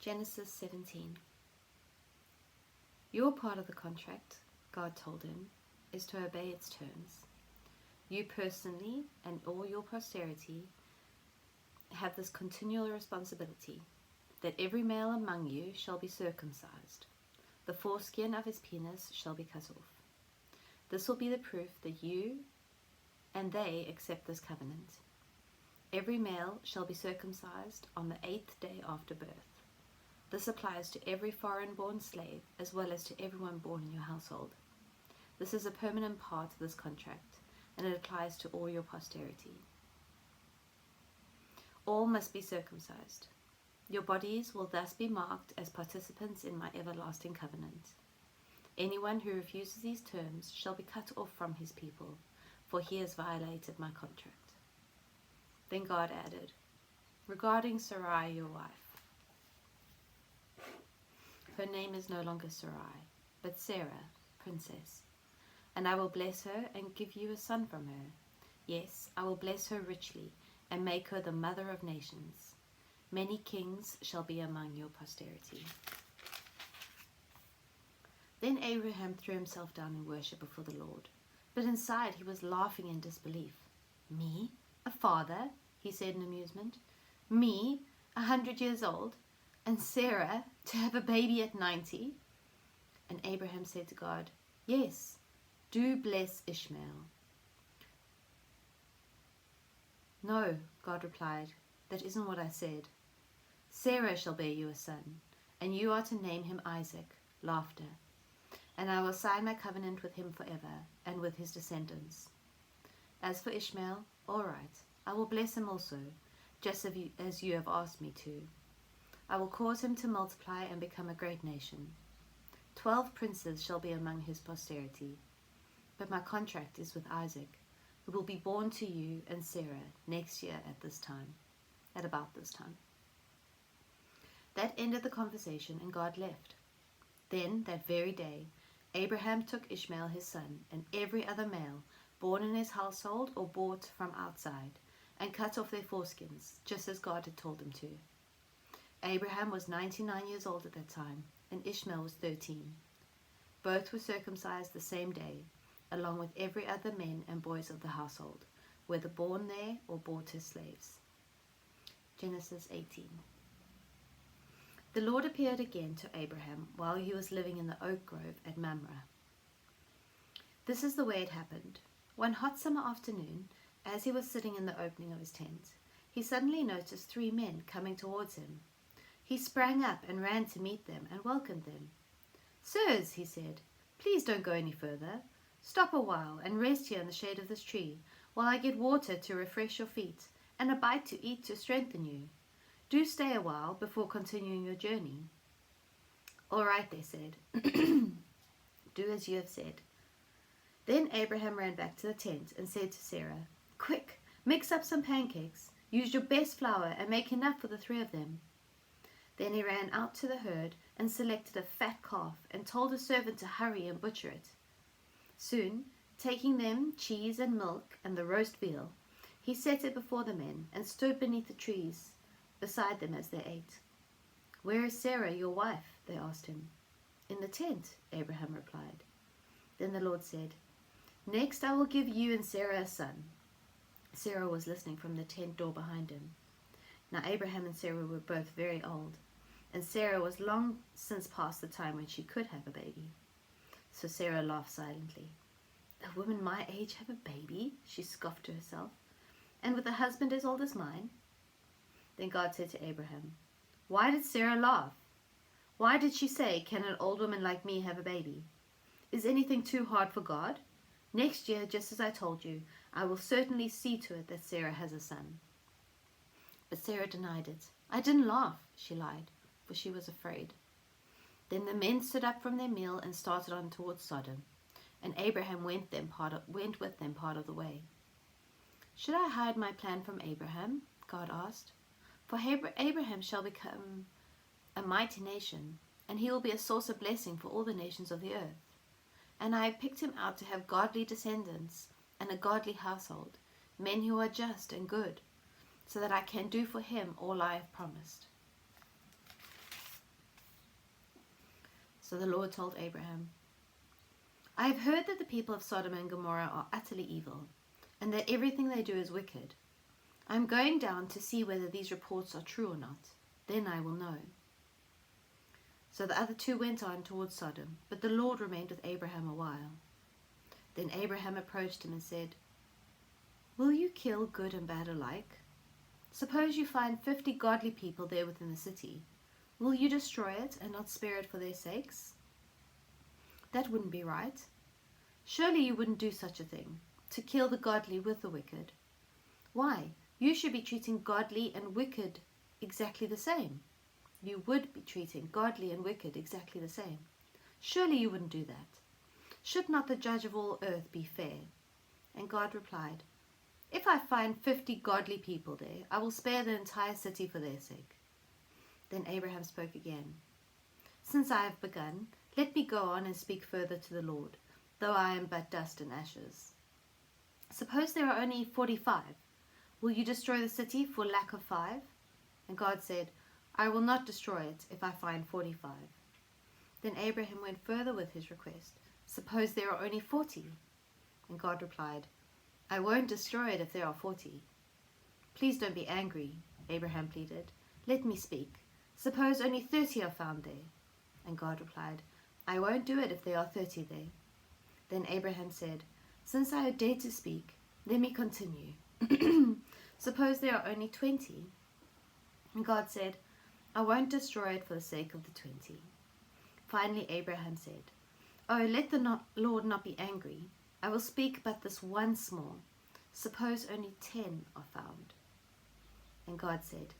Genesis 17. Your part of the contract, God told him, is to obey its terms. You personally and all your posterity have this continual responsibility, that every male among you shall be circumcised. The foreskin of his penis shall be cut off. This will be the proof that you and they accept this covenant. Every male shall be circumcised on the 8th day after birth. This applies to every foreign-born slave as well as to everyone born in your household. This is a permanent part of this contract, and it applies to all your posterity. All must be circumcised. Your bodies will thus be marked as participants in my everlasting covenant. Anyone who refuses these terms shall be cut off from his people, for he has violated my contract. Then God added, regarding Sarai your wife, her name is no longer Sarai, but Sarah, princess. And I will bless her and give you a son from her. Yes, I will bless her richly and make her the mother of nations. Many kings shall be among your posterity. Then Abraham threw himself down in worship before the Lord, but inside he was laughing in disbelief. Me, a father, he said in amusement. Me, 100 years old, and Sarah to have a baby at 90? And Abraham said to God, yes, do bless Ishmael. No, God replied, that isn't what I said. Sarah shall bear you a son, and you are to name him Isaac, laughter. And I will sign my covenant with him forever, and with his descendants. As for Ishmael, all right, I will bless him also, just as you have asked me to. I will cause him to multiply and become a great nation. 12 princes shall be among his posterity. But my contract is with Isaac, who will be born to you and Sarah next year at about this time. That ended the conversation, and God left. Then, that very day, Abraham took Ishmael his son, and every other male born in his household or bought from outside, and cut off their foreskins, just as God had told him to. Abraham was 99 years old at that time, and Ishmael was 13. Both were circumcised the same day, along with every other men and boys of the household, whether born there or bought as slaves. Genesis 18. The Lord appeared again to Abraham while he was living in the oak grove at Mamre. This is the way it happened. One hot summer afternoon, as he was sitting in the opening of his tent, he suddenly noticed 3 men coming towards him. He sprang up and ran to meet them and welcomed them. Sirs, he said, please don't go any further. Stop a while and rest here in the shade of this tree, while I get water to refresh your feet and a bite to eat to strengthen you. Do stay a while before continuing your journey. All right, they said. Do as you have said. Then Abraham ran back to the tent and said to Sarah, quick, mix up some pancakes. Use your best flour and make enough for the 3 of them. Then he ran out to the herd and selected a fat calf and told a servant to hurry and butcher it. Soon, taking them cheese and milk and the roast veal, he set it before the men and stood beneath the trees beside them as they ate. Where is Sarah, your wife? They asked him. In the tent, Abraham replied. Then the Lord said, next I will give you and Sarah a son. Sarah was listening from the tent door behind him. Now Abraham and Sarah were both very old, and Sarah was long since past the time when she could have a baby. So Sarah laughed silently. A woman my age have a baby? She scoffed to herself. And with a husband as old as mine? Then God said to Abraham, why did Sarah laugh? Why did she say, can an old woman like me have a baby? Is anything too hard for God? Next year, just as I told you, I will certainly see to it that Sarah has a son. But Sarah denied it. I didn't laugh, she lied, for she was afraid. Then the men stood up from their meal and started on towards Sodom, and Abraham went with them part of the way. Should I hide my plan from Abraham? God asked. For Abraham shall become a mighty nation, and he will be a source of blessing for all the nations of the earth. And I have picked him out to have godly descendants and a godly household, men who are just and good, so that I can do for him all I have promised. So the Lord told Abraham, I have heard that the people of Sodom and Gomorrah are utterly evil, and that everything they do is wicked. I am going down to see whether these reports are true or not. Then I will know. So the other two went on towards Sodom, but the Lord remained with Abraham a while. Then Abraham approached him and said, Will you kill good and bad alike? Suppose you find 50 godly people there within the city. Will you destroy it and not spare it for their sakes? That wouldn't be right. Surely you wouldn't do such a thing, to kill the godly with the wicked. Why? You should be treating godly and wicked exactly the same. You would be treating godly and wicked exactly the same. Surely you wouldn't do that. Should not the judge of all earth be fair? And God replied, If I find 50 godly people there, I will spare the entire city for their sake. Then Abraham spoke again. Since I have begun, let me go on and speak further to the Lord, though I am but dust and ashes. Suppose there are only 45. Will you destroy the city for lack of 5? And God said, I will not destroy it if I find 45. Then Abraham went further with his request. Suppose there are only 40. And God replied, I won't destroy it if there are 40. Please don't be angry, Abraham pleaded. Let me speak. Suppose only 30 are found there. And God replied, I won't do it if there are 30 there. Then Abraham said, Since I have dared to speak, let me continue. Suppose there are only 20. And God said, I won't destroy it for the sake of the 20. Finally Abraham said, Oh, let the Lord not be angry. I will speak but this once more. Suppose only 10 are found. And God said,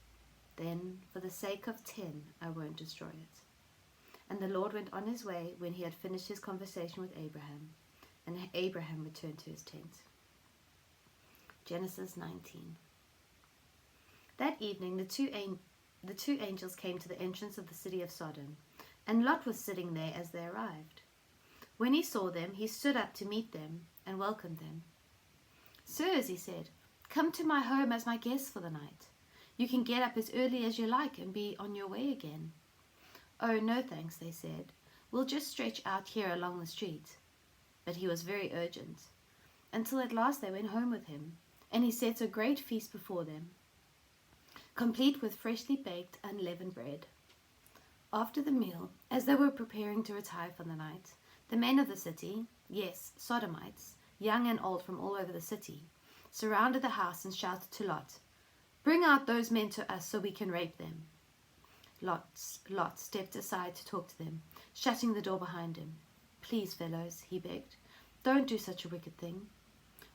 Then for the sake of 10 I won't destroy it. And the Lord went on his way when he had finished his conversation with Abraham, and Abraham returned to his tent. Genesis 19. That evening the two angels came to the entrance of the city of Sodom, and Lot was sitting there as they arrived. When he saw them, he stood up to meet them and welcomed them. Sirs, he said, come to my home as my guests for the night. You can get up as early as you like and be on your way again. Oh, no thanks, they said. We'll just stretch out here along the street. But he was very urgent, until at last they went home with him, and he set a great feast before them, complete with freshly baked unleavened bread. After the meal, as they were preparing to retire for the night, the men of the city, yes, Sodomites, young and old from all over the city, surrounded the house and shouted to Lot, Bring out those men to us so we can rape them. Lot stepped aside to talk to them, shutting the door behind him. Please, fellows, he begged, don't do such a wicked thing.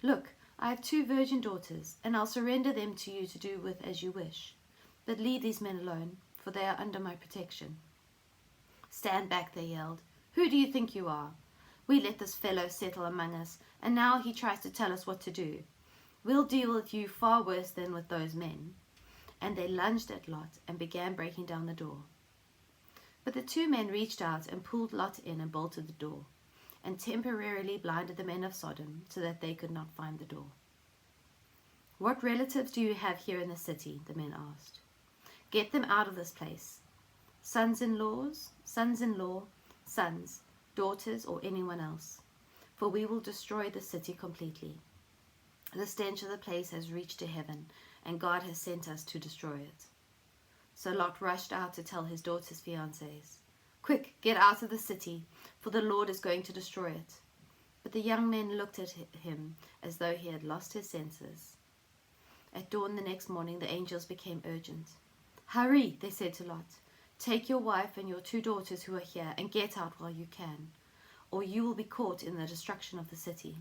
Look, I have 2 virgin daughters, and I'll surrender them to you to do with as you wish. But leave these men alone, for they are under my protection. Stand back, they yelled. Who do you think you are? We let this fellow settle among us, and now he tries to tell us what to do. We'll deal with you far worse than with those men. And they lunged at Lot and began breaking down the door. But the 2 men reached out and pulled Lot in and bolted the door, and temporarily blinded the men of Sodom so that they could not find the door. What relatives do you have here in the city? The men asked. Get them out of this place. Sons-in-law, sons, daughters, or anyone else, for we will destroy the city completely. The stench of the place has reached to heaven, and God has sent us to destroy it. So Lot rushed out to tell his daughter's fiancés, Quick, get out of the city, for the Lord is going to destroy it. But the young men looked at him as though he had lost his senses. At dawn the next morning the angels became urgent. Hurry, they said to Lot. Take your wife and your 2 daughters who are here and get out while you can, or you will be caught in the destruction of the city.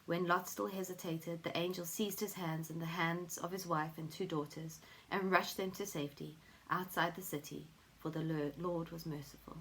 When Lot still hesitated, the angel seized his hands and the hands of his wife and 2 daughters and rushed them to safety outside the city, for the Lord was merciful.